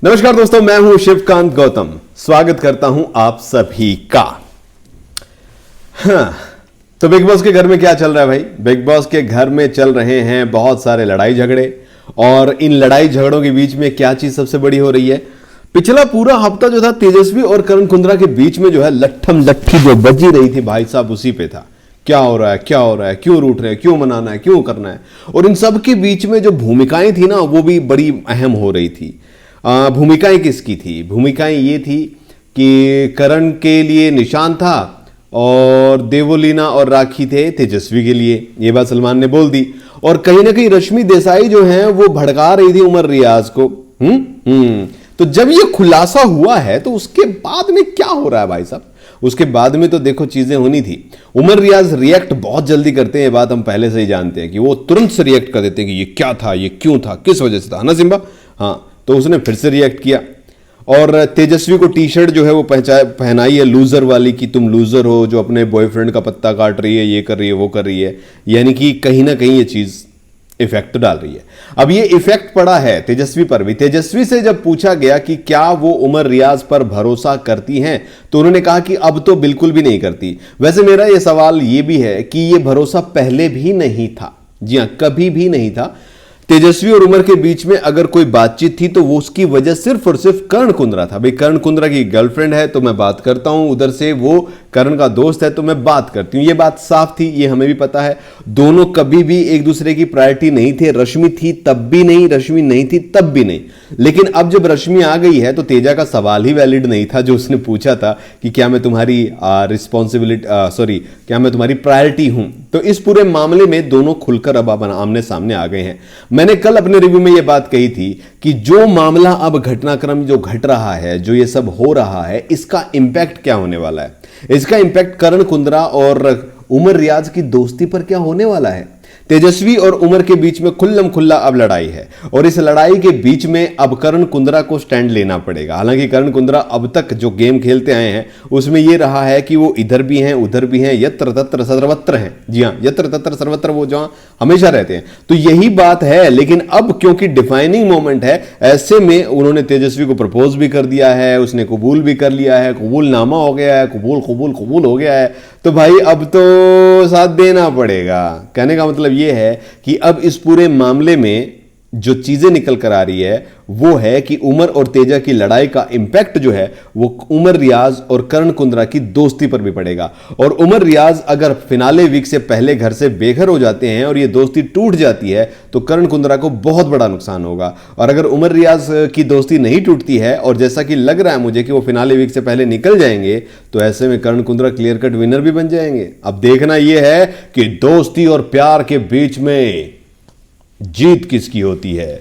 नमस्कार दोस्तों, मैं हूं शिवकांत गौतम। स्वागत करता हूं आप सभी का। हाँ, तो बिग बॉस के घर में क्या चल रहा है भाई? बिग बॉस के घर में चल रहे हैं बहुत सारे लड़ाई झगड़े, और इन लड़ाई झगड़ों के बीच में क्या चीज सबसे बड़ी हो रही है? पिछला पूरा हफ्ता जो था तेजस्वी और करण कुंद्रा के बीच में जो है लट्ठम लट्ठी जो बजी रही थी भाई साहब, उसी पे था। क्या हो रहा है, क्या हो रहा है, क्यों रूठ रहे हैं, क्यों मनाना है, क्यों करना है। और इन सब के बीच में जो भूमिकाएं थी ना, वो भी बड़ी अहम हो रही थी। भूमिकाएं किसकी थी? भूमिकाएं ये थी कि करण के लिए निशान था और देवोलीना और राखी थे तेजस्वी के लिए। ये बात सलमान ने बोल दी। और कहीं ना कहीं रश्मि देसाई जो है वो भड़का रही थी उमर रियाज को। तो जब ये खुलासा हुआ है तो उसके बाद में क्या हो रहा है भाई साहब? उसके बाद में तो देखो चीजें होनी थी। उमर रियाज रिएक्ट बहुत जल्दी करते हैं, ये बात हम पहले से ही जानते हैं कि वो तुरंत से रिएक्ट कर देते हैं कि ये क्या था, ये क्यों था, किस वजह से था ना सिम्बा। हाँ, तो उसने फिर से रिएक्ट किया और तेजस्वी को टी शर्ट जो है वो पहनाई है लूजर वाली, कि तुम लूजर हो जो अपने बॉयफ्रेंड का पत्ता काट रही है, ये कर रही है, वो कर रही है। यानी कि कहीं ना कहीं ये चीज इफेक्ट डाल रही है। अब ये इफेक्ट पड़ा है तेजस्वी पर भी। तेजस्वी से जब पूछा गया कि क्या वो उमर रियाज पर भरोसा करती हैं, तो उन्होंने कहा कि अब तो बिल्कुल भी नहीं करती। वैसे मेरा ये सवाल ये भी है कि ये भरोसा पहले भी नहीं था। जी हां, कभी भी नहीं था। तेजस्वी और उमर के बीच में अगर कोई बातचीत थी तो वो उसकी वजह सिर्फ और सिर्फ करण कुंद्रा था। भाई करण कुंद्रा की गर्लफ्रेंड है तो मैं बात करता हूं, उधर से वो करण का दोस्त है तो मैं बात करती हूं। ये बात साफ थी, ये हमें भी पता है। दोनों कभी भी एक दूसरे की प्रायोरिटी नहीं थे। रश्मि थी तब भी नहीं, रश्मि नहीं थी तब भी नहीं। लेकिन अब जब रश्मि आ गई है तो तेजा का सवाल ही वैलिड नहीं था जो उसने पूछा था कि क्या मैं तुम्हारी क्या मैं तुम्हारी प्रायोरिटी हूं। तो इस पूरे मामले में दोनों खुलकर अब आमने सामने आ गए हैं। मैंने कल अपने रिव्यू में यह बात कही थी कि जो मामला अब घटनाक्रम जो घट रहा है, जो ये सब हो रहा है, इसका इंपैक्ट क्या होने वाला है? इसका इंपैक्ट करण कुंद्रा और उमर रियाज की दोस्ती पर क्या होने वाला है? तेजस्वी और उमर के बीच में खुल्लम खुल्ला अब लड़ाई है, और इस लड़ाई के बीच में अब करण कुंद्रा को स्टैंड लेना पड़ेगा। हालांकि करण कुंद्रा अब तक जो गेम खेलते आए हैं उसमें यह रहा है कि वो इधर भी हैं उधर भी हैं, यत्र तत्र सर्वत्र हैं। जी हां, यत्र तत्र सर्वत्र वो जहां हमेशा रहते हैं। तो यही बात है। लेकिन अब क्योंकि डिफाइनिंग मोमेंट है, ऐसे में उन्होंने तेजस्वी को प्रपोज भी कर दिया है, उसने कबूल भी कर लिया है, कबूलनामा हो गया है, कबूल कबूल कबूल हो गया है। तो भाई अब तो साथ देना पड़ेगा। कहने का मतलब यह है कि अब इस पूरे मामले में जो चीजें निकल कर आ रही है वो है कि उमर और तेजा की लड़ाई का इंपैक्ट जो है वो उमर रियाज और करण कुंद्रा की दोस्ती पर भी पड़ेगा। और उमर रियाज अगर फिनाले वीक से पहले घर से बेघर हो जाते हैं और ये दोस्ती टूट जाती है तो करण कुंद्रा को बहुत बड़ा नुकसान होगा। और अगर उमर रियाज की दोस्ती नहीं टूटती है, और जैसा कि लग रहा है मुझे कि वो फिनाले वीक से पहले निकल जाएंगे, तो ऐसे में करण कुंद्रा क्लियर कट विनर भी बन जाएंगे। अब देखना यह है कि दोस्ती और प्यार के बीच में जीत किसकी होती है।